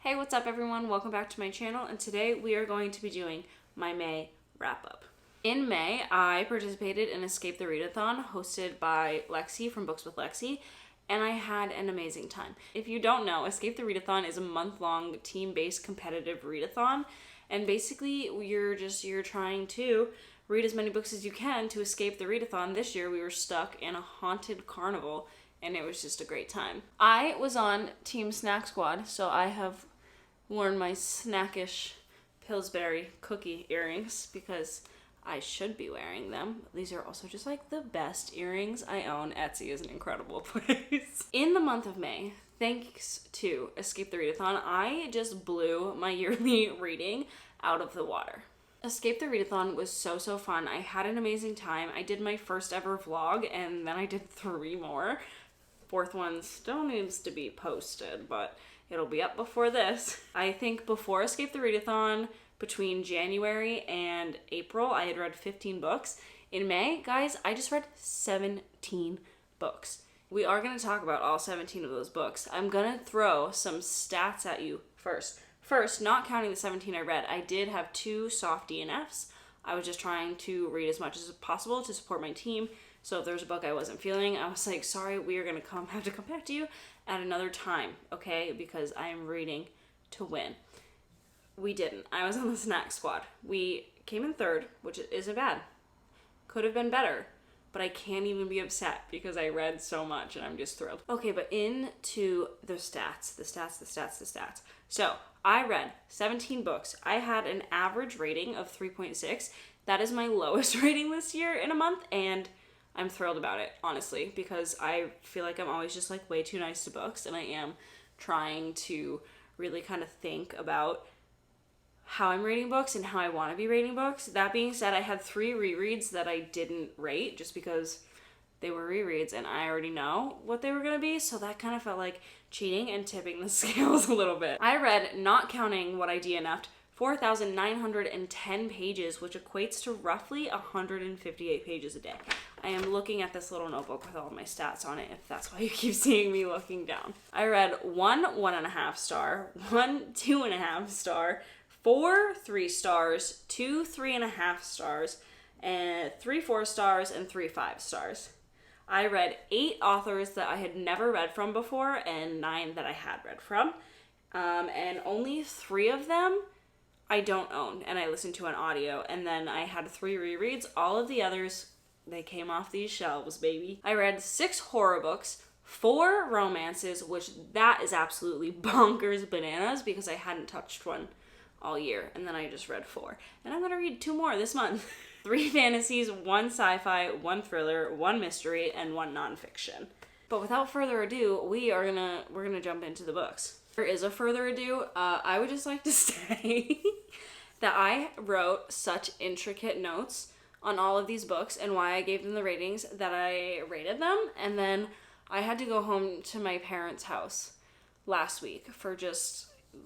Hey, what's up everyone? Welcome back to my channel, and today we are going to be doing my May wrap-up. In May, I participated in Escape the Readathon hosted by Lexi from Books with Lexi, and I had an amazing time. If you don't know, Escape the Readathon is a month-long team-based competitive readathon, and basically you're trying to read as many books as you can to escape the readathon. This year we were stuck in a haunted carnival, and it was just a great time. I was on Team Snack Squad, so I have worn my snackish Pillsbury cookie earrings because I should be wearing them. These are also just like the best earrings I own. Etsy is an incredible place. In the month of May, thanks to Escape the Readathon, I just blew my yearly reading out of the water. Escape the Readathon was so fun. I had an amazing time. I did my first ever vlog, and then I did 3 more. Fourth one still needs to be posted, but it'll be up before this. I think before Escape the Readathon, between January and April, I had read 15 books. In May, guys, I just read 17 books. We are going to talk about all 17 of those books. I'm going to throw some stats at you first. First, not counting the 17 I read, I did have 2 soft DNFs. I was just trying to read as much as possible to support my team. So if there was a book I wasn't feeling, I was like, sorry, we are going to have to come back to you at another time, okay? Because I am reading to win. We didn't. I was on the Snack Squad. We came in 3rd, which isn't bad. Could have been better, but I can't even be upset because I read so much and I'm just thrilled. Okay, but into the stats. So I read 17 books. I had an average rating of 3.6. That is my lowest rating this year in a month, and I'm thrilled about it, honestly, because I feel like I'm always just like way too nice to books, and I am trying to really kind of think about how I'm rating books and how I want to be rating books. That being said, I had 3 rereads that I didn't rate just because they were rereads and I already know what they were going to be, so that kind of felt like cheating and tipping the scales a little bit. I read, not counting what I DNF'd, 4,910 pages, which equates to roughly 158 pages a day. I am looking at this little notebook with all of my stats on it, if that's why you keep seeing me looking down. I read 1 1.5 star, 1 2.5 star, 4 3 stars, 2 3.5 stars, and 3 4 stars, and 3 5 stars. I read 8 authors that I had never read from before, and 9 that I had read from. And only 3 of them I don't own, and I listened to an audio, and then I had 3 rereads. All of the others, they came off these shelves, baby. I read 6 horror books, 4 romances, which that is absolutely bonkers bananas because I hadn't touched one all year, and then I just read 4. And I'm gonna read 2 more this month. 3 fantasies, 1 sci-fi, 1 thriller, 1 mystery, and 1 nonfiction. But without further ado, we're gonna jump into the books. There is a further ado, I would just like to say that I wrote such intricate notes on all of these books and why I gave them the ratings that I rated them, and then I had to go home to my parents' house last week for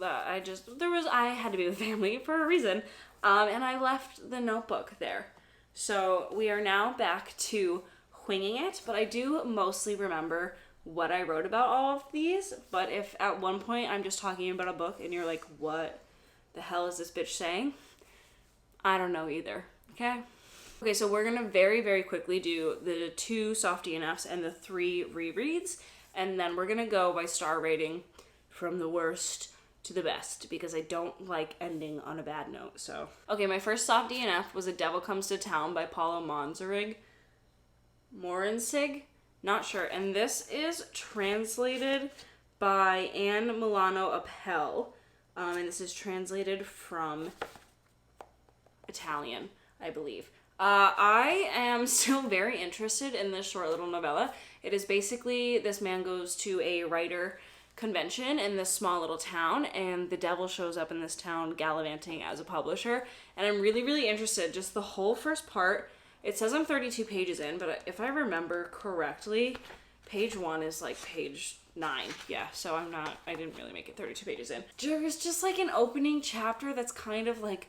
I had to be with family for a reason, and I left the notebook there. So we are now back to winging it, but I do mostly remember what I wrote about all of these. But if at one point I'm just talking about a book and you're like, what the hell is this bitch saying? I don't know either, okay? Okay, so we're gonna very quickly do the 2 soft DNFs and the 3 rereads, and then we're gonna go by star rating from the worst to the best because I don't like ending on a bad note. So okay, my first soft DNF was A Devil Comes to Town by Paula Morensig, not sure, and this is translated by Anne Milano Appel, and this is translated from Italian, I believe. I am still very interested in this short little novella. It is basically, this man goes to a writer convention in this small little town, and the devil shows up in this town gallivanting as a publisher, and I'm really interested. Just the whole first part, it says I'm 32 pages in, but if I remember correctly, page 1 is like page 9. Yeah, so I didn't really make it 32 pages in. There's just like an opening chapter that's kind of like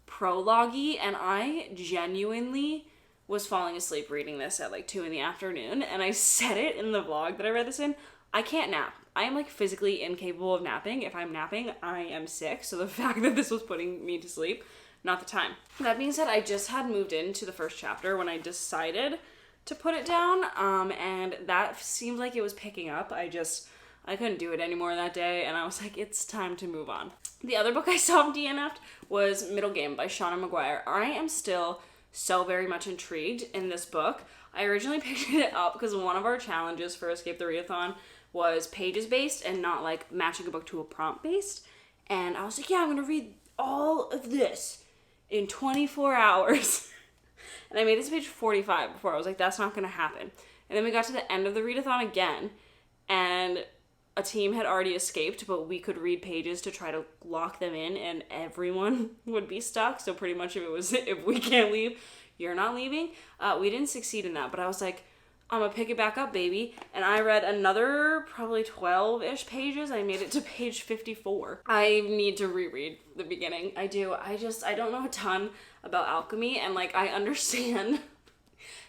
prologue-y, and I genuinely was falling asleep reading this at like 2 in the afternoon, and I said it in the vlog that I read this in. I can't nap. I am like physically incapable of napping. If I'm napping, I am sick. So the fact that this was putting me to sleep, not the time. That being said, I just had moved into the first chapter when I decided to put it down. And that seemed like it was picking up. I couldn't do it anymore that day, and I was like, it's time to move on. The other book I saw DNF'd was Middle Game by Shauna McGuire. I am still so very much intrigued in this book. I originally picked it up because one of our challenges for Escape the Readathon was pages based and not like matching a book to a prompt based. And I was like, yeah, I'm gonna read all of this in 24 hours. And I made it to page 45 before I was like, that's not gonna happen. And then we got to the end of the readathon again, and a team had already escaped, but we could read pages to try to lock them in, and everyone would be stuck. So pretty much if we can't leave, you're not leaving. We didn't succeed in that, but I was like, I'm gonna pick it back up, baby. And I read another probably 12-ish pages. I made it to page 54. I need to reread the beginning. I do. I don't know a ton about alchemy, and like I understand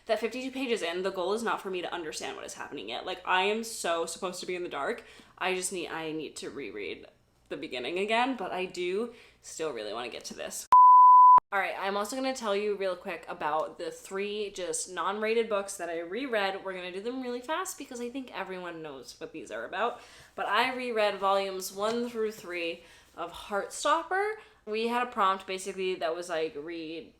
that 52 pages in, the goal is not for me to understand what is happening yet. Like, I am so supposed to be in the dark. I need to reread the beginning again, but I do still really want to get to this. All right, I'm also going to tell you real quick about the 3 just non-rated books that I reread. We're going to do them really fast because I think everyone knows what these are about. But I reread volumes 1 through 3 of Heartstopper. We had a prompt basically that was like, read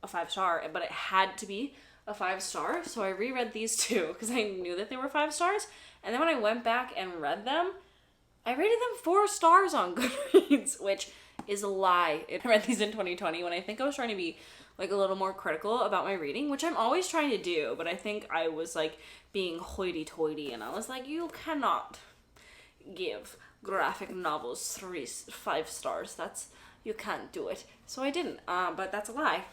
a 5-star, but it had to be a 5-star. So I reread these 2 because I knew that they were 5 stars. And then when I went back and read them, I rated them 4 stars on Goodreads, which is a lie. I read these in 2020 when I think I was trying to be like a little more critical about my reading, which I'm always trying to do, but I think I was like being hoity-toity, and I was like, you cannot give graphic novels 5 stars. You can't do it. So I didn't, but that's a lie,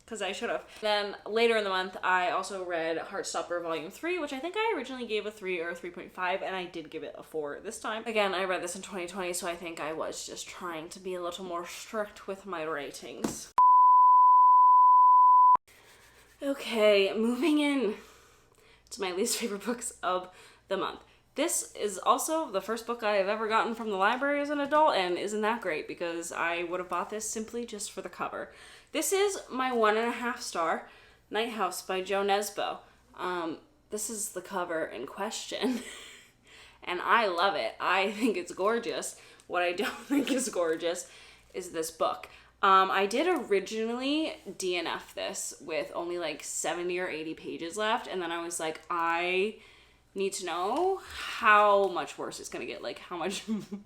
because I should have. Then later in the month, I also read Heartstopper Volume 3, which I think I originally gave a 3 or a 3.5, and I did give it a 4 this time. Again, I read this in 2020, so I think I was just trying to be a little more strict with my ratings. Okay, moving in to my least favorite books of the month. This is also the first book I have ever gotten from the library as an adult, and isn't that great because I would have bought this simply just for the cover. This is my 1.5-star Night House by Jo Nesbo. This is the cover in question, and I love it. I think it's gorgeous. What I don't think is gorgeous is this book. I did originally DNF this with only like 70 or 80 pages left, and then I was like, I need to know how much worse it's gonna get, like how much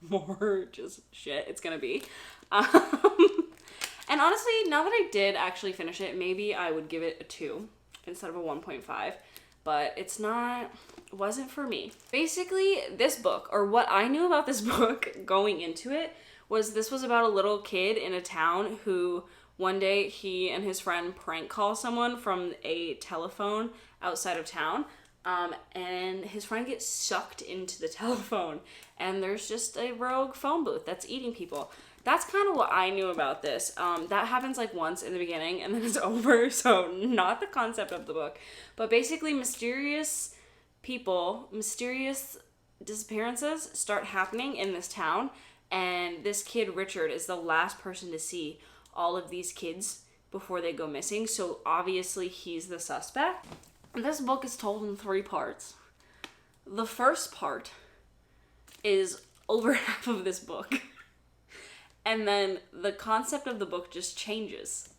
more just shit it's gonna be. And honestly, now that I did actually finish it, maybe I would give it a 2 instead of a 1.5, but it wasn't for me. Basically, this book, or what I knew about this book going into it, was this was about a little kid in a town who one day he and his friend prank call someone from a telephone outside of town, and his friend gets sucked into the telephone, and there's just a rogue phone booth that's eating people. That's kind of what I knew about this. That happens like once in the beginning and then it's over, so not the concept of the book. But basically mysterious people, mysterious disappearances start happening in this town, and this kid Richard is the last person to see all of these kids before they go missing, so obviously he's the suspect. This book is told in 3 parts. The first part is over half of this book. And then the concept of the book just changes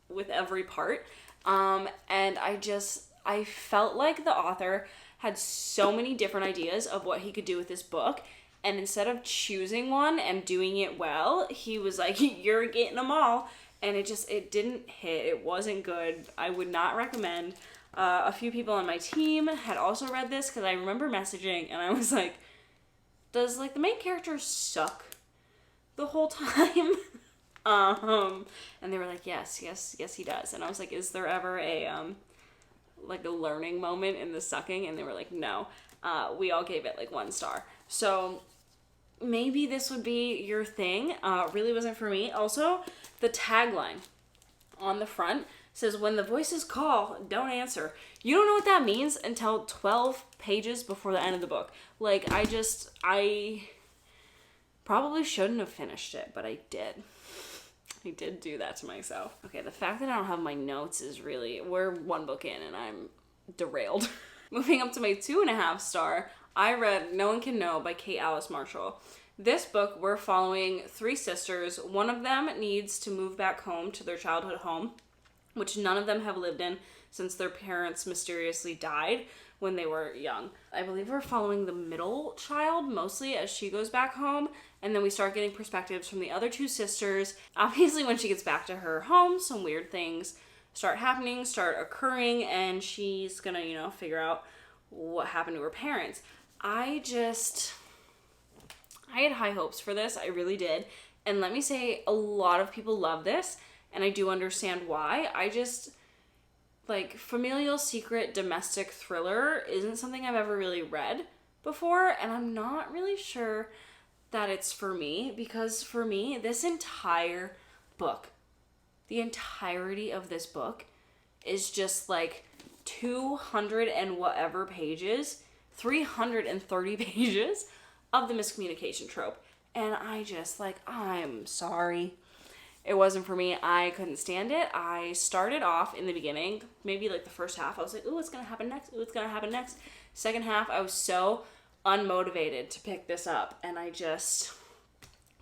with every part. And I felt like the author had so many different ideas of what he could do with this book. And instead of choosing one and doing it well, he was like, you're getting them all. And it didn't hit. It wasn't good. I would not recommend. A few people on my team had also read this because I remember messaging and I was like, does like the main character suck the whole time? And they were like, yes he does. And I was like, is there ever a like a learning moment in the sucking? And they were like, no. We all gave it like 1 star. So maybe this would be your thing. Really wasn't for me. Also, the tagline on the front says, when the voices call, don't answer. You don't know what that means until 12 pages before the end of the book. Like, I probably shouldn't have finished it, but I did. I did do that to myself. Okay, the fact that I don't have my notes is really, we're one book in and I'm derailed. Moving up to my 2.5 star, I read No One Can Know by Kate Alice Marshall. This book, we're following 3 sisters. One of them needs to move back home to their childhood home, which none of them have lived in since their parents mysteriously died when they were young. I believe we're following the middle child mostly as she goes back home, and then we start getting perspectives from the other 2 sisters. Obviously, when she gets back to her home, some weird things start occurring, and she's gonna, figure out what happened to her parents. I had high hopes for this, I really did. And let me say, a lot of people love this, and I do understand why. Familial secret domestic thriller isn't something I've ever really read before, and I'm not really sure that it's for me, because for me, this entire book, the entirety of this book is just 200 and whatever pages, 330 pages of the miscommunication trope. And I'm sorry. It wasn't for me. I couldn't stand it. I started off in the beginning, maybe the first half, I was like, ooh, what's going to happen next? Ooh, what's going to happen next? Second half, I was so unmotivated to pick this up, and I just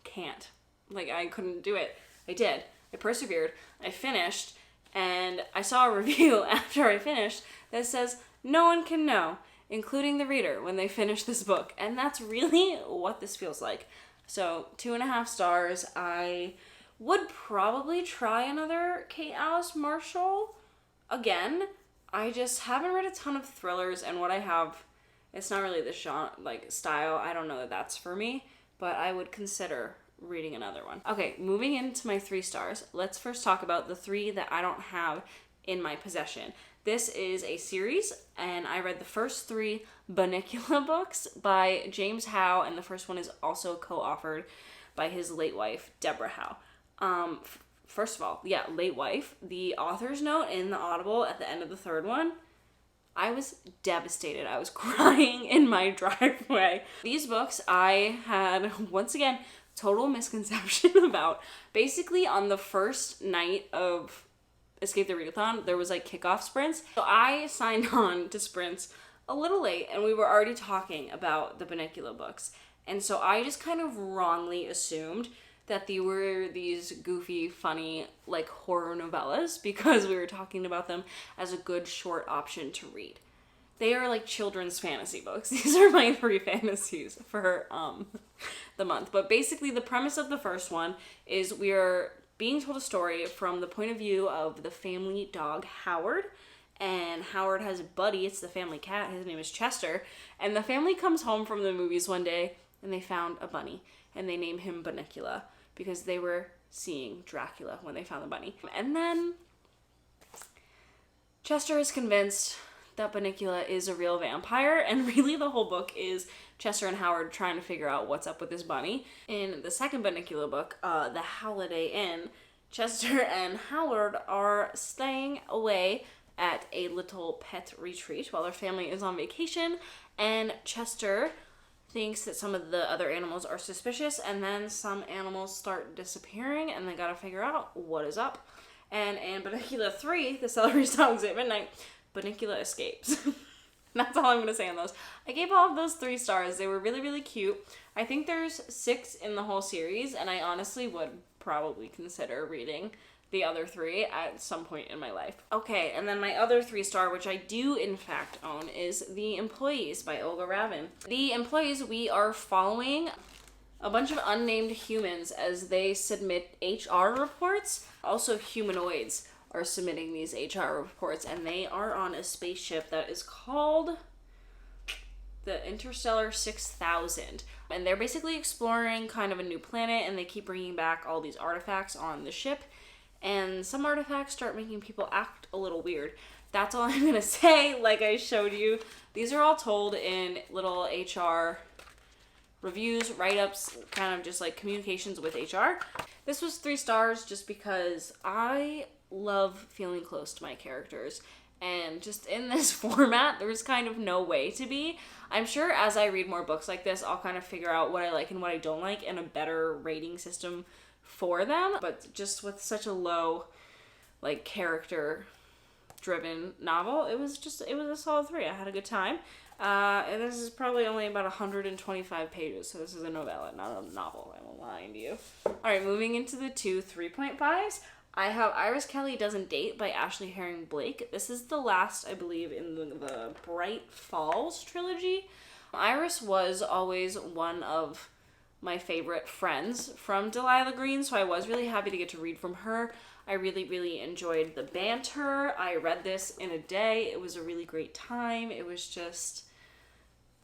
can't. I couldn't do it. I did. I persevered. I finished, and I saw a review after I finished that says, no one can know, including the reader, when they finish this book. And that's really what this feels like. So 2.5 stars. I would probably try another Kate Alice Marshall again. I just haven't read a ton of thrillers, and what I have, it's not really the genre, style. I don't know that that's for me, but I would consider reading another one. Okay, moving into my 3 stars. Let's first talk about the 3 that I don't have in my possession. This is a series, and I read the first 3 Bunnicula books by James Howe, and the first one is also co-authored by his late wife, Deborah Howe. First of all, late wife. The author's note in the Audible at the end of the 3rd one, I was devastated. I was crying in my driveway. These books I had, once again, total misconception about. Basically, on the first night of Escape the Readathon, there was kickoff sprints. So I signed on to sprints a little late, and we were already talking about the Bunnicula books. And so I just kind of wrongly assumed that they were these goofy, funny, horror novellas, because we were talking about them as a good short option to read. They are children's fantasy books. These are my 3 fantasies for the month. But basically, the premise of the first one is we are being told a story from the point of view of the family dog, Howard. And Howard has a buddy, it's the family cat, his name is Chester. And the family comes home from the movies one day, and they found a bunny. And they name him Bunnicula, because they were seeing Dracula when they found the bunny. And then Chester is convinced that Bunnicula is a real vampire, and really the whole book is Chester and Howard trying to figure out what's up with this bunny. In the second Bunnicula book, The Holiday Inn, Chester and Howard are staying away at a little pet retreat while their family is on vacation, and Chester thinks that some of the other animals are suspicious, and then some animals start disappearing, and they gotta figure out what is up. And in Bunnicula 3, The Celery Songs at Midnight, Bunnicula escapes. That's all I'm gonna say on those. I gave all of those 3 stars. They were really, really cute. I think there's 6 in the whole series, and I honestly would probably consider reading the other 3 at some point in my life. Okay, and then my other 3 star, which I do in fact own, is The Employees by Olga Ravn. The Employees, we are following a bunch of unnamed humans as they submit HR reports. Also, humanoids are submitting these HR reports, and they are on a spaceship that is called the Interstellar 6000. And they're basically exploring kind of a new planet, and they keep bringing back all these artifacts on the ship. And some artifacts start making people act a little weird. That's all I'm gonna say. Like I showed you, these are all told in little HR reviews, write-ups, kind of just communications with HR. This was 3 stars just because I love feeling close to my characters. And just in this format, there's kind of no way to be. I'm sure as I read more books like this, I'll kind of figure out what I like and what I don't like and a better rating system for them. But just with such a low, like, character-driven novel, it was a solid 3. I had a good time. And this is probably only about 125 pages, so this is a novella, not a novel. I won't lie to you. Alright, moving into the 2 3.5s. I have Iris Kelly Doesn't Date by Ashley Herring Blake. This is the last, I believe, in the Bright Falls trilogy. Iris was always one of my favorite friends from Delilah Green, so I was really happy to get to read from her. I really, really enjoyed the banter. I read this in a day. It was a really great time. It was just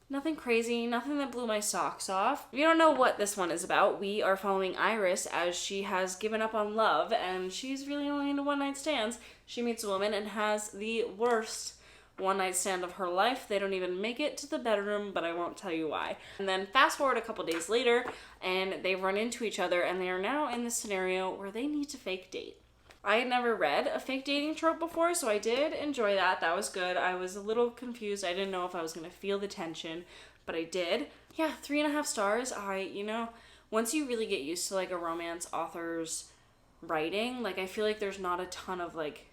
nothing crazy, nothing that blew my socks off. If you don't know what this one is about, we are following Iris as she has given up on love and she's really only into one-night stands. She meets a woman and has the worst one-night stand of her life. They don't even make it to the bedroom, but I won't tell you why. And then fast forward a couple days later and they run into each other and they are now in this scenario where they need to fake date. I had never read a fake dating trope before, so I did enjoy that. That was good. I was a little confused. I didn't know if I was going to feel the tension, but I did. Yeah, 3.5 stars. Once you really get used to, like, a romance author's writing, like, I feel like there's not a ton of, like,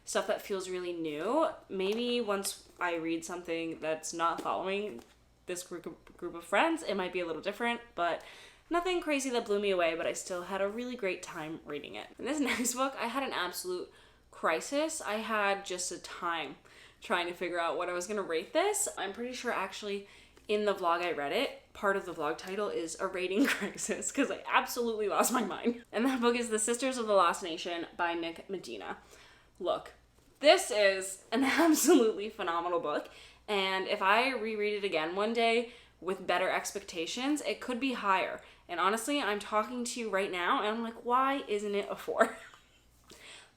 stuff that feels really new. Maybe once I read something that's not following this group of friends, it might be a little different, but nothing crazy that blew me away, but I still had a really great time reading it. In this next book, I had an absolute crisis. I had just a time trying to figure out what I was going to rate this. I'm pretty sure actually in the vlog I read it, part of the vlog title is a rating crisis because I absolutely lost my mind. And that book is The Sisters of the Lost Nation by Medina. Look, this is an absolutely phenomenal book, and if I reread it again one day with better expectations, it could be higher. And honestly, I'm talking to you right now, and I'm like, why isn't it a 4?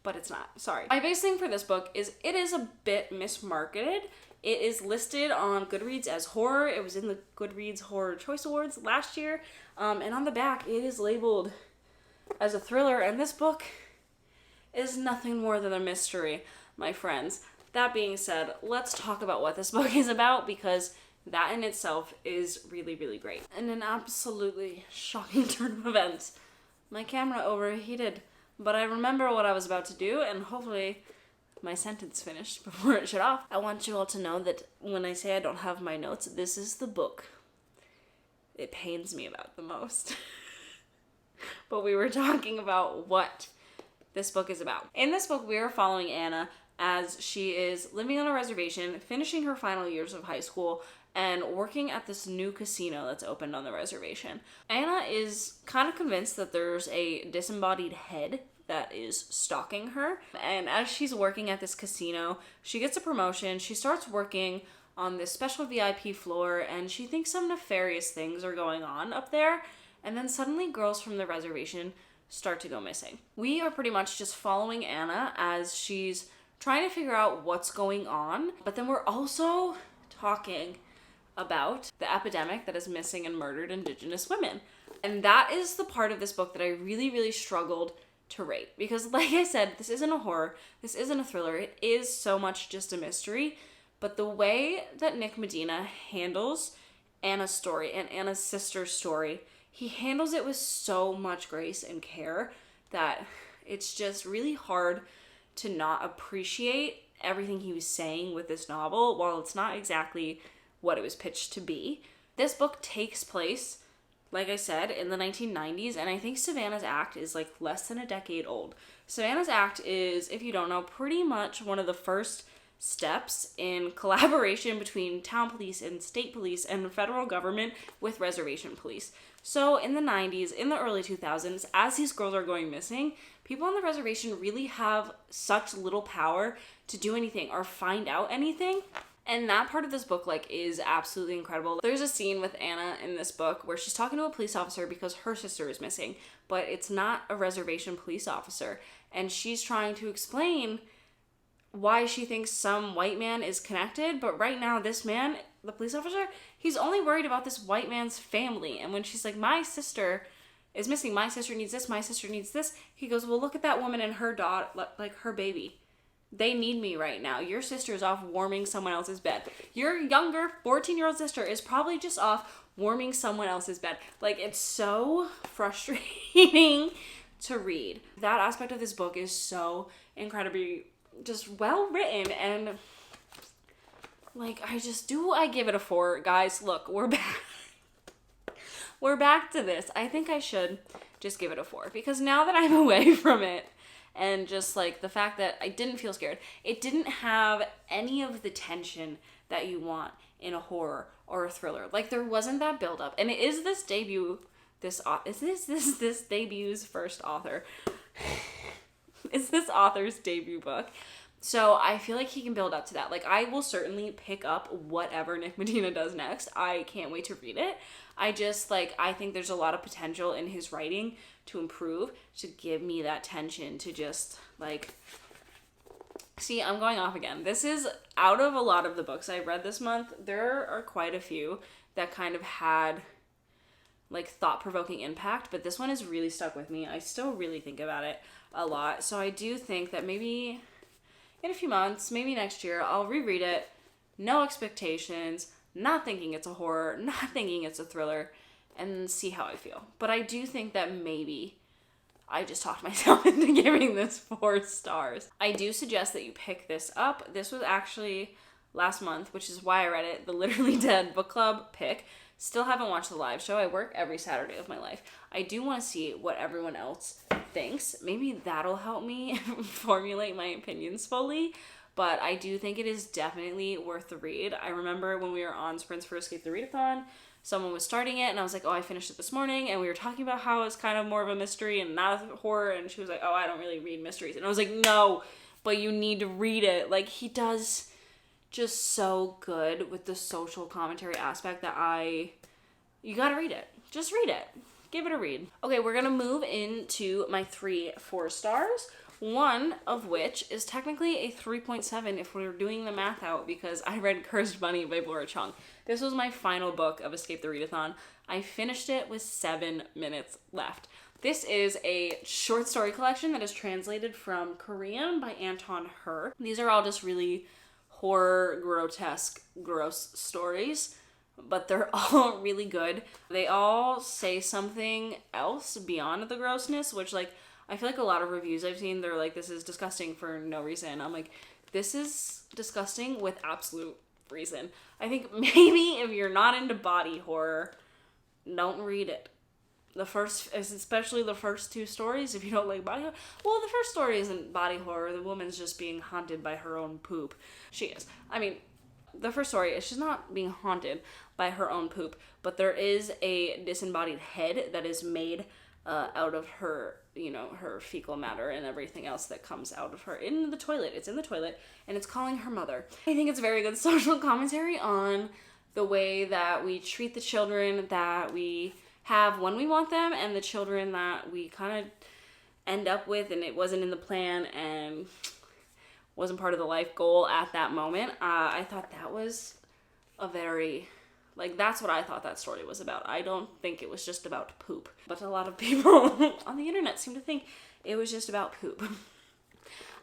But it's not. Sorry. My biggest thing for this book is it is a bit mismarketed. It is listed on Goodreads as horror. It was in the Goodreads Horror Choice Awards last year. And on the back, it is labeled as a thriller. And this book is nothing more than a mystery, my friends. That being said, let's talk about what this book is about, because that in itself is really, really great. And an absolutely shocking turn of events. My camera overheated, but I remember what I was about to do, and hopefully my sentence finished before it shut off. I want you all to know that when I say I don't have my notes, this is the book it pains me about the most. But we were talking about what this book is about. In this book, we are following Anna as she is living on a reservation, finishing her final years of high school, and working at this new casino that's opened on the reservation. Anna is kind of convinced that there's a disembodied head that is stalking her. And as she's working at this casino, she gets a promotion. She starts working on this special VIP floor, and she thinks some nefarious things are going on up there. And then suddenly girls from the reservation start to go missing. We are pretty much just following Anna as she's trying to figure out what's going on. But then we're also talking about the epidemic that is missing and murdered Indigenous women. And that is the part of this book that I really, really struggled to rate. Because like I said, this isn't a horror, this isn't a thriller, it is so much just a mystery. But the way that Medina handles Anna's story and Anna's sister's story, he handles it with so much grace and care that it's just really hard to not appreciate everything he was saying with this novel, while it's not exactly what it was pitched to be. This book takes place, like I said, in the 1990s, and I think Savannah's Act is like less than a decade old. Savannah's Act is, if you don't know, pretty much one of the first steps in collaboration between town police and state police and the federal government with reservation police. So in the 90s, in the early 2000s, as these girls are going missing, people on the reservation really have such little power to do anything or find out anything. And that part of this book, like, is absolutely incredible. There's a scene with Anna in this book where she's talking to a police officer because her sister is missing, but it's not a reservation police officer. And she's trying to explain why she thinks some white man is connected, but right now this man, the police officer, he's only worried about this white man's family. And when she's like, my sister is missing. My sister needs this. My sister needs this. He goes, well, look at that woman and her daughter, like her baby. They need me right now. Your sister is off warming someone else's bed. Your younger 14-year-old sister is probably just off warming someone else's bed. Like, it's so frustrating to read. That aspect of this book is so incredibly just well written, and like, I give it a 4. Guys, look, we're back. We're back to this. I think I should just give it a 4 because now that I'm away from it, and just like the fact that I didn't feel scared, it didn't have any of the tension that you want in a horror or a thriller. Like, there wasn't that buildup, and it is this debu's first author. It's this author's debut book. So I feel like he can build up to that. Like, I will certainly pick up whatever Nick Medina does next. I can't wait to read it. I think there's a lot of potential in his writing to improve, to give me that tension, to just, like... See, I'm going off again. This is, out of a lot of the books I read this month, there are quite a few that kind of had, like, thought-provoking impact, but this one has really stuck with me. I still really think about it a lot. So I do think that maybe in a few months, maybe next year, I'll reread it, no expectations, not thinking it's a horror, not thinking it's a thriller, and see how I feel. But I do think that maybe I just talked myself into giving this 4 stars. I do suggest that you pick this up. This was actually last month, which is why I read it, the Literally Dead book club pick. Still haven't watched the live show. I work every Saturday of my life. I do want to see what everyone else thinks. Maybe that'll help me formulate my opinions fully. But I do think it is definitely worth the read. I remember when we were on Sprints for Escape the Readathon, someone was starting it, and I was like, oh, I finished it this morning, and we were talking about how it's kind of more of a mystery and not a horror, and she was like, oh, I don't really read mysteries. And I was like, no, but you need to read it. Like, he does just so good with the social commentary aspect that you gotta read it. Just read it. Give it a read. Okay, we're gonna move into my 3 4-stars. One of which is technically a 3.7 if we're doing the math out, because I read Cursed Bunny by Bora Chung. This was my final book of Escape the Readathon. I finished it with 7 minutes left. This is a short story collection that is translated from Korean by Anton Her. These are all just really horror, grotesque, gross stories, but they're all really good. They all say something else beyond the grossness, which, like, I feel like a lot of reviews I've seen, they're like, this is disgusting for no reason. I'm like, this is disgusting with absolute reason. I think maybe if you're not into body horror, don't read it. Especially the first 2 stories, if you don't like body horror. Well, the first story isn't body horror. The woman's just being haunted by her own poop. She is. I mean, the first story is she's not being haunted by her own poop, but there is a disembodied head that is made out of her, her fecal matter and everything else that comes out of her in the toilet. It's in the toilet, and it's calling her mother. I think it's very good social commentary on the way that we treat the children that we have when we want them, and the children that we kind of end up with, and it wasn't in the plan and wasn't part of the life goal at that moment. I thought that was that's what I thought that story was about. I don't think it was just about poop, but a lot of people on the internet seem to think it was just about poop.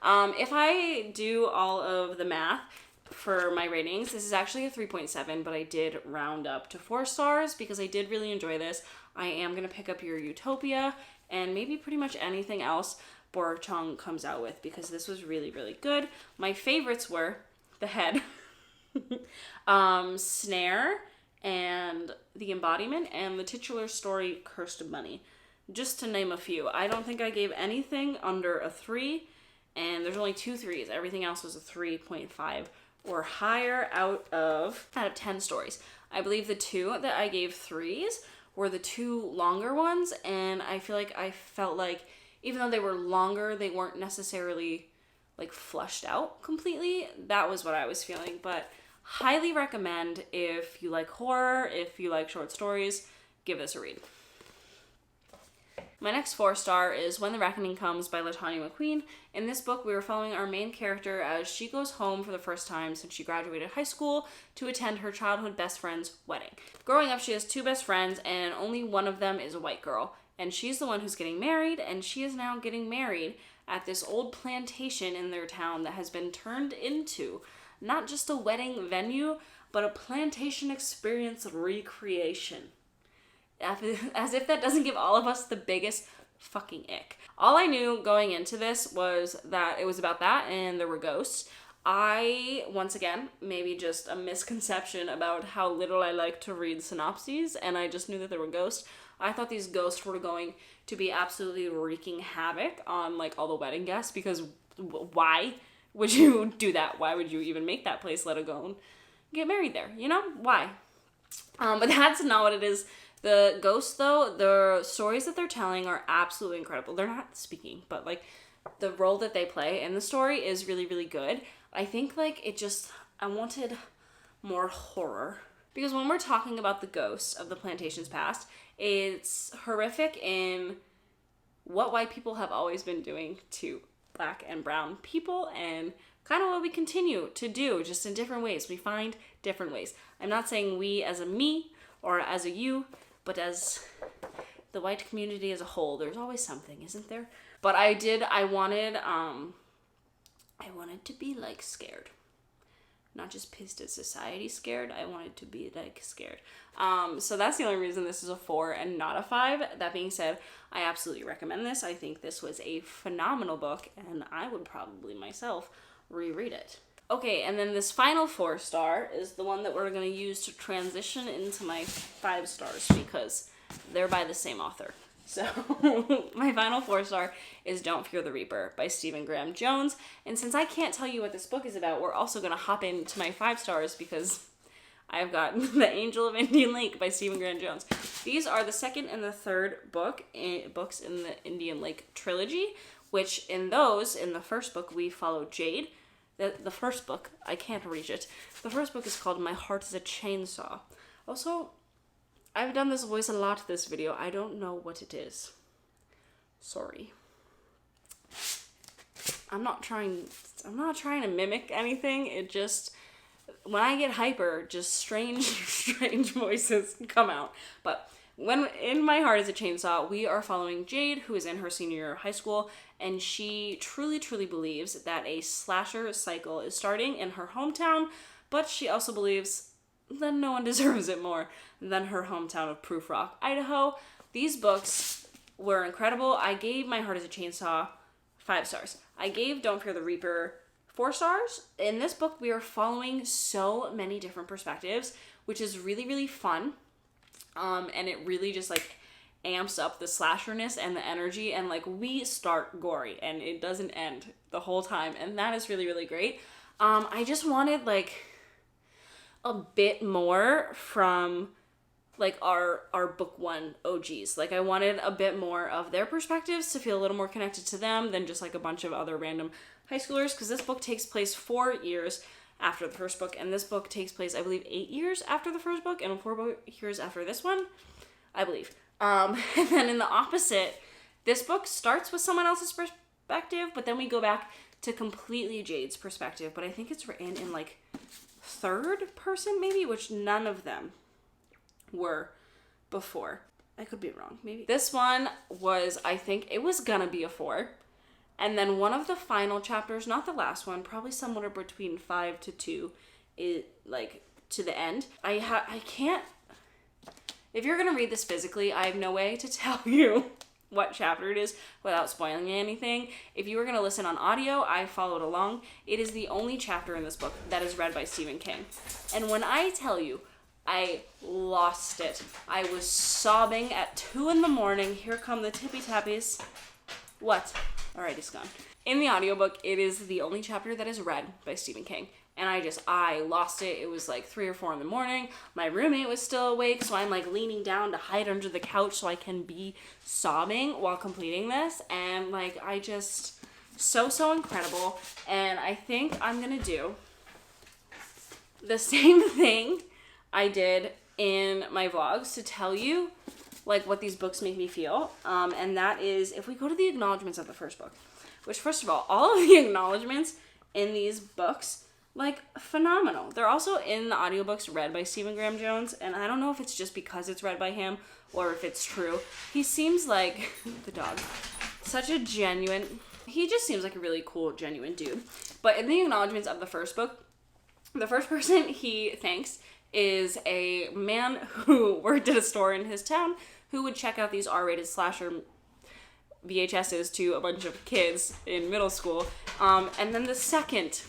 If I do all of the math for my ratings, this is actually a 3.7, but I did round up to 4 stars because I did really enjoy this. I am going to pick up your Utopia and maybe pretty much anything else Bora Chung comes out with, because this was really, really good. My favorites were the head, Snare, and the embodiment, and the titular story, Cursed Bunny. Just to name a few. I don't think I gave anything under a 3, and there's only 2 3s. Everything else was a 3.5 or higher out of 10 stories. I believe the 2 that I gave 3s were the 2 longer ones, and I felt like even though they were longer, they weren't necessarily like flushed out completely. That was what I was feeling, but highly recommend if you like horror, if you like short stories, give this a read. My next 4-star is When the Reckoning Comes by LaTanya McQueen. In this book, we are following our main character as she goes home for the first time since she graduated high school to attend her childhood best friend's wedding. Growing up, she has 2 best friends, and only one of them is a white girl. and she's the one who's getting married, and she is now getting married at this old plantation in their town that has been turned into not just a wedding venue, but a plantation experience recreation. As if that doesn't give all of us the biggest fucking ick. All I knew going into this was that it was about that and there were ghosts. I, once again, maybe just a misconception about how little I like to read synopses, and I just knew that there were ghosts. I thought these ghosts were going to be absolutely wreaking havoc on, like, all the wedding guests, because why would you do that? Why would you even make that place, let alone get married there? You know? Why? But that's not what it is. The ghosts, though, the stories that they're telling are absolutely incredible. They're not speaking, but, like, the role that they play in the story is really, really good. I think, like, I wanted more horror. Because when we're talking about the ghosts of the plantation's past, it's horrific in what white people have always been doing to black and brown people, and kind of what we continue to do, just in different ways. We find different ways. I'm not saying we as a me or as a you, but as the white community as a whole. There's always something, isn't there? But I wanted to be, like, scared. Not just pissed at society scared. I wanted to be, like, scared. So that's the only reason this is a 4 and not a 5. That being said, I absolutely recommend this. I think this was a phenomenal book, and I would probably myself reread it. Okay, and then this final 4-star is the one that we're going to use to transition into my 5 stars, because they're by the same author. So my final 4-star is Don't Fear the Reaper by Stephen Graham Jones. And since I can't tell you what this book is about, we're also going to hop into my 5 stars because I've got The Angel of Indian Lake by Stephen Graham Jones. These are the second and the third books in the Indian Lake trilogy, which in the first book we follow Jade. The first book, I can't reach it. The first book is called My Heart is a Chainsaw. Also, I've done this voice a lot this video. I don't know what it is. Sorry. I'm not trying to mimic anything. It just, when I get hyper, just strange voices come out. But when in My Heart is a Chainsaw, we are following Jade, who is in her senior year of high school, and she truly believes that a slasher cycle is starting in her hometown, but she also believes that no one deserves it more than her hometown of Proof Rock, Idaho. These books were incredible. I gave My Heart is a Chainsaw 5 stars. I gave Don't Fear the Reaper 4 stars. In this book, we are following so many different perspectives, which is really fun. And it really just, like, amps up the slasherness and the energy, and, like, we start gory and it doesn't end the whole time, and that is really great. I just wanted, like, a bit more from, like, our book 1 OGs. Like, I wanted a bit more of their perspectives to feel a little more connected to them than just, like, a bunch of other random high schoolers, because this book takes place 4 years after the first book, and this book takes place, I believe, 8 years after the first book, and 4 years after this one, I believe. And then in the opposite, this book starts with someone else's perspective, but then we go back to completely Jade's perspective, but I think it's written in, like, third person, maybe, which none of them were before. I could be wrong, maybe. This one was, I think, it was gonna be a 4. And then one of the final chapters, not the last one, probably somewhere between 5 to 2, is, like, to the end. I can't, if you're gonna read this physically, I have no way to tell you what chapter it is without spoiling anything. If you were gonna listen on audio, I followed along. It is the only chapter in this book that is read by Stephen King. And when I tell you, I lost it. I was sobbing at 2 a.m. Here come the tippy tappies. What? Alright, it's gone. In the audiobook, it is the only chapter that is read by Stephen King. And I lost it. It was like 3 or 4 a.m. My roommate was still awake, so I'm, like, leaning down to hide under the couch so I can be sobbing while completing this. And, like, I just, so incredible. And I think I'm gonna do the same thing I did in my vlogs to tell you, like, what these books make me feel. And that is, if we go to the acknowledgements of the first book, which, first of all of the acknowledgements in these books like, phenomenal. They're also in the audiobooks read by Stephen Graham Jones, and I don't know if it's just because it's read by him or if it's true. He seems like, the dog, such a genuine, he just seems like a really cool, genuine dude. But in the acknowledgements of the first book, the first person he thanks is a man who worked at a store in his town who would check out these R-rated slasher VHSs to a bunch of kids in middle school. And then the second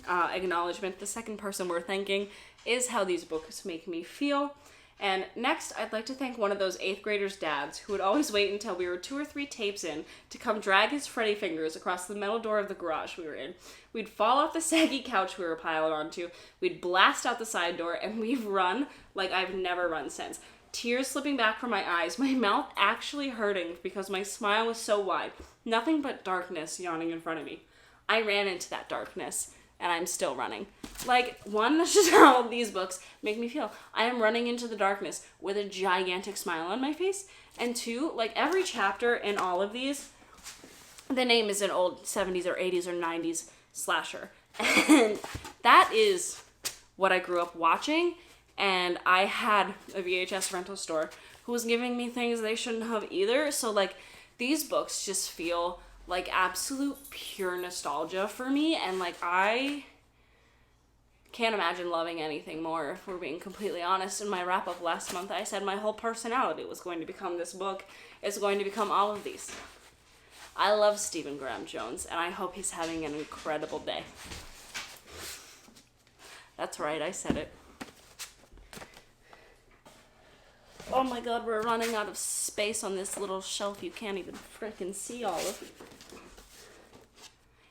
acknowledgement, the second person we're thanking, is how these books make me feel. And next, I'd like to thank one of those 8th graders' dads who would always wait until we were 2 or 3 tapes in to come drag his Freddy fingers across the metal door of the garage we were in. We'd fall off the saggy couch we were piled onto, we'd blast out the side door, and we'd run like I've never run since. Tears slipping back from my eyes, my mouth actually hurting because my smile was so wide. Nothing but darkness yawning in front of me. I ran into that darkness, and I'm still running. Like, one, that's just how these books make me feel. I am running into the darkness with a gigantic smile on my face. And 2, like, every chapter in all of these, the name is an old 70s or 80s or 90s slasher. And that is what I grew up watching. And I had a VHS rental store who was giving me things they shouldn't have either. So, like, these books just feel like absolute pure nostalgia for me. And, like, I can't imagine loving anything more, if we're being completely honest. In my wrap-up last month, I said my whole personality was going to become this book. It's going to become all of these. I love Stephen Graham Jones, and I hope he's having an incredible day. That's right, I said it. Oh my god, we're running out of space on this little shelf. You can't even frickin' see all of it.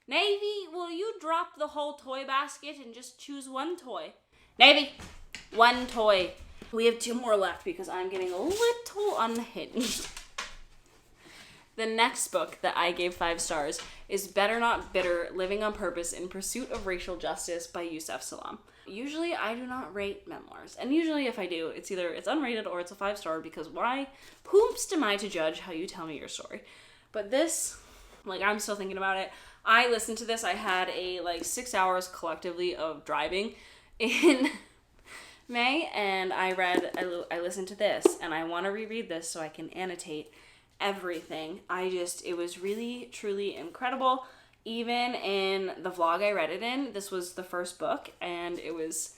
Navy, will you drop the whole toy basket and just choose one toy? Navy, one toy. We have 2 more left because I'm getting a little unhinged. The next book that I gave 5 stars is Better Not Bitter, Living on Purpose in Pursuit of Racial Justice by Yusef Salaam. Usually I do not rate memoirs, and usually if I do, it's either it's unrated or it's a 5-star, because why? Whomst am I to judge how you tell me your story? But this, like, I'm still thinking about it. I listened to this. I had a 6 hours collectively of driving in May, and I listened to this, and I want to reread this so I can annotate everything. It was really, truly incredible. Even in the vlog I read it in, this was the first book, and it was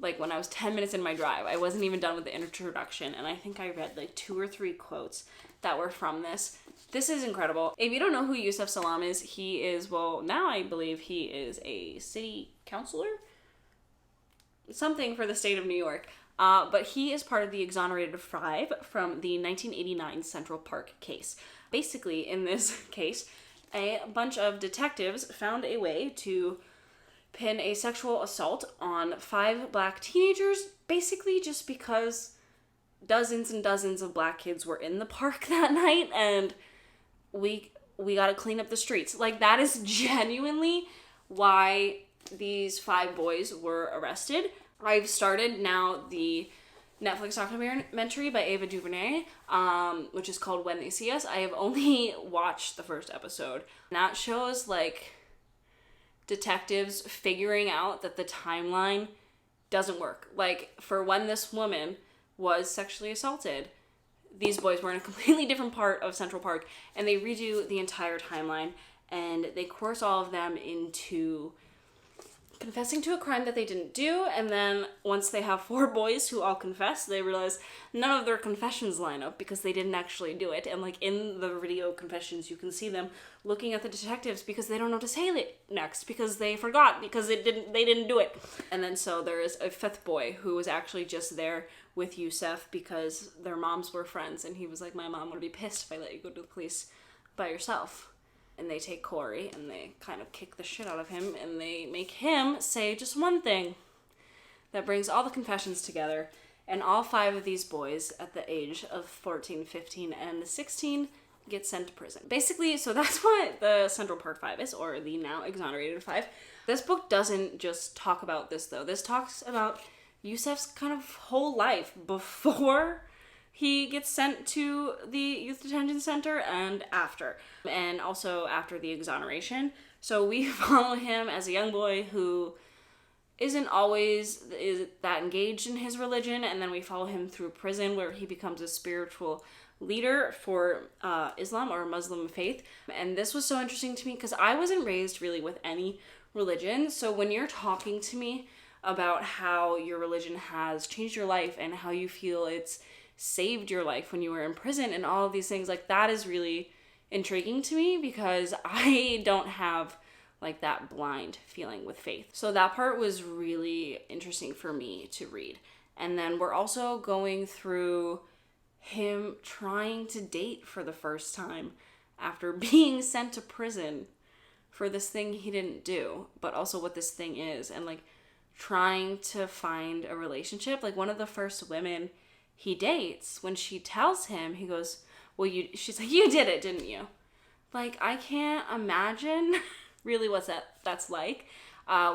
like when I was 10 minutes in my drive. I wasn't even done with the introduction, and I think I read 2 or 3 quotes that were from this. This is incredible. If you don't know who Yusef Salaam is, he is, well, now I believe he is a city councilor? Something for the state of New York. But he is part of the exonerated 5 from the 1989 Central Park case. Basically, in this case, a bunch of detectives found a way to pin a sexual assault on 5 black teenagers, basically just because dozens and dozens of black kids were in the park that night, and we gotta clean up the streets. Like, that is genuinely why these 5 boys were arrested. I've started now the Netflix documentary by Ava DuVernay, which is called When They See Us. I have only watched the first episode. And that shows, detectives figuring out that the timeline doesn't work. For when this woman was sexually assaulted, these boys were in a completely different part of Central Park, and they redo the entire timeline, and they coerce all of them into confessing to a crime that they didn't do, and then once they have 4 boys who all confess, they realize none of their confessions line up because they didn't actually do it. And in the video confessions, you can see them looking at the detectives because they don't know what to say next, because they forgot, because they didn't do it. And then so there is a 5th boy who was actually just there with Yusef because their moms were friends, and he was like, my mom would be pissed if I let you go to the police by yourself. And they take Corey, and they kind of kick the shit out of him, and they make him say just one thing that brings all the confessions together, and all 5 of these boys at the age of 14, 15, and 16 get sent to prison. Basically, so that's what the Central Park 5 is, or the now exonerated 5. This book doesn't just talk about this, though. This talks about Yusef's kind of whole life before he gets sent to the youth detention center and also after the exoneration. So we follow him as a young boy who isn't always that engaged in his religion, and then we follow him through prison where he becomes a spiritual leader for Islam or Muslim faith. And this was so interesting to me because I wasn't raised really with any religion. So when you're talking to me about how your religion has changed your life and how you feel it's saved your life when you were in prison and all of these things, like, that is really intriguing to me because I don't have like that blind feeling with faith. So that part was really interesting for me to read. And then we're also going through him trying to date for the first time after being sent to prison for this thing he didn't do, but also what this thing is, and like trying to find a relationship. Like, one of the first women he dates, when she tells him, he goes, well, she's like, you did it, didn't you? Like, I can't imagine really what that's like.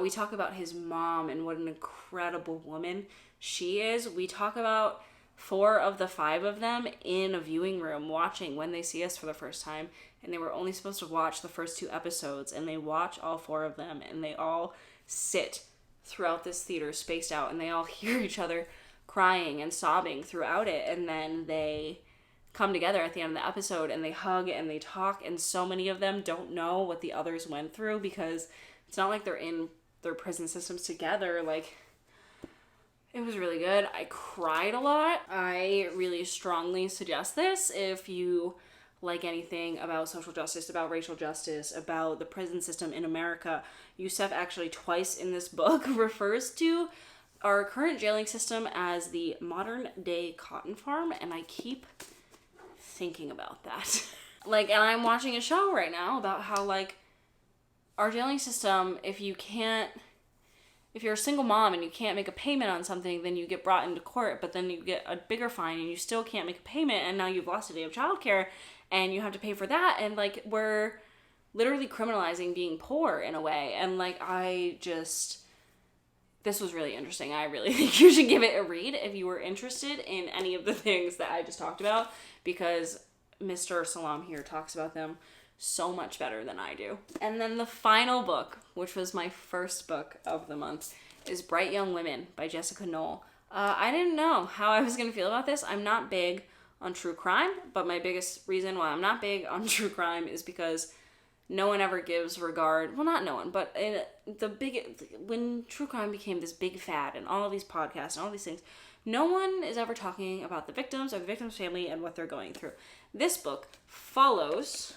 We talk about his mom and what an incredible woman she is. We talk about 4 of the 5 of them in a viewing room watching when they see us for the first time, and they were only supposed to watch the first 2 episodes, and they watch all 4 of them, and they all sit throughout this theater spaced out, and they all hear each other crying and sobbing throughout it, and then they come together at the end of the episode and they hug and they talk, and so many of them don't know what the others went through because it's not like they're in their prison systems together. Like, it was really good. I cried a lot. I really strongly suggest this if you like anything about social justice, about racial justice, about the prison system in America. Yusef actually twice in this book refers to our current jailing system as the modern day cotton farm, and I keep thinking about that. Like, and I'm watching a show right now about how, like, our jailing system, if you're a single mom and you can't make a payment on something, then you get brought into court, but then you get a bigger fine and you still can't make a payment, and now you've lost a day of childcare and you have to pay for that, and like, we're literally criminalizing being poor in a way. And like, this was really interesting. I really think you should give it a read if you were interested in any of the things that I just talked about, because Mr. Salaam here talks about them so much better than I do. And then the final book, which was my first book of the month, is Bright Young Women by Jessica Knoll. I didn't know how I was going to feel about this. I'm not big on true crime, but my biggest reason why I'm not big on true crime is because no one ever gives regard, well, not no one, but when true crime became this big fad and all of these podcasts and all these things, no one is ever talking about the victims or the victim's family and what they're going through. This book follows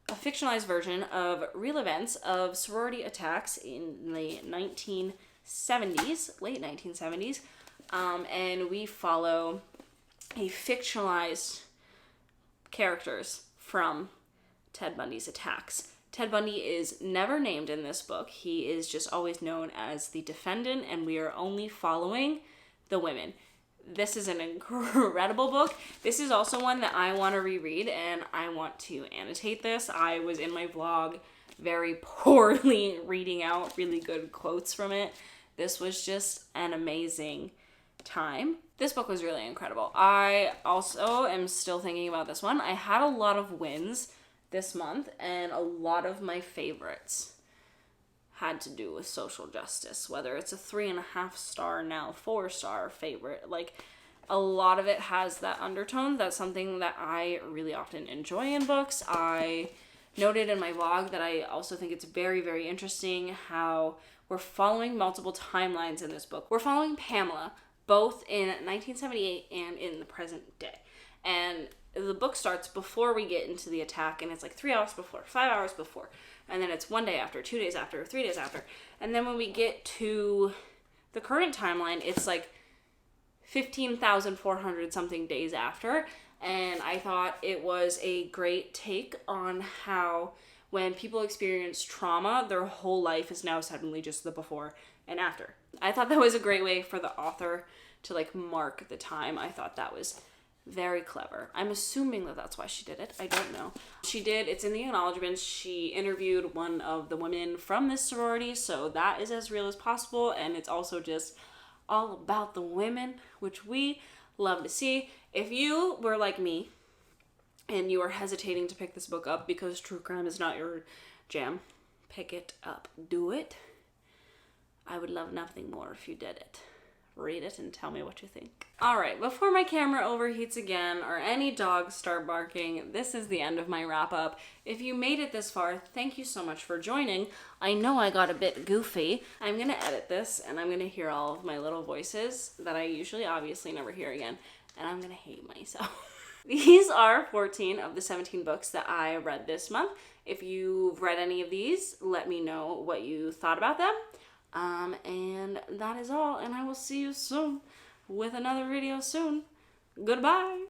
a fictionalized version of real events of sorority attacks in the 1970s, late 1970s, and we follow a fictionalized characters from Ted Bundy's attacks. Ted Bundy is never named in this book. He is just always known as the defendant, and we are only following the women. This is an incredible book. This is also one that I want to reread, and I want to annotate this. I was in my vlog very poorly reading out really good quotes from it. This was just an amazing time. This book was really incredible. I also am still thinking about this one. I had a lot of wins this month, and a lot of my favorites had to do with social justice, whether it's a 3.5 star, now 4-star favorite. Like, a lot of it has that undertone. That's something that I really often enjoy in books. I noted in my vlog that I also think it's very, very interesting how we're following multiple timelines in this book. We're following Pamela, both in 1978 and in the present day. And the book starts before we get into the attack, and it's like 3 hours before, 5 hours before, and then it's 1 day after, 2 days after, 3 days after. And then when we get to the current timeline, it's like 15,400 something days after. And I thought it was a great take on how when people experience trauma, their whole life is now suddenly just the before and after. I thought that was a great way for the author to like mark the time. I thought that was very clever. I'm assuming that that's why she did it. I don't know. She did. It's in the acknowledgements. She interviewed one of the women from this sorority, so that is as real as possible, and it's also just all about the women, which we love to see. If you were like me and you are hesitating to pick this book up because true crime is not your jam, pick it up. Do it. I would love nothing more if you did it. Read it and tell me what you think. Alright, before my camera overheats again or any dogs start barking, this is the end of my wrap up. If you made it this far, thank you so much for joining. I know I got a bit goofy. I'm gonna edit this and I'm gonna hear all of my little voices that I usually obviously never hear again, and I'm gonna hate myself. These are 14 of the 17 books that I read this month. If you've read any of these, let me know what you thought about them. And that is all, and I will see you soon with another video soon. Goodbye.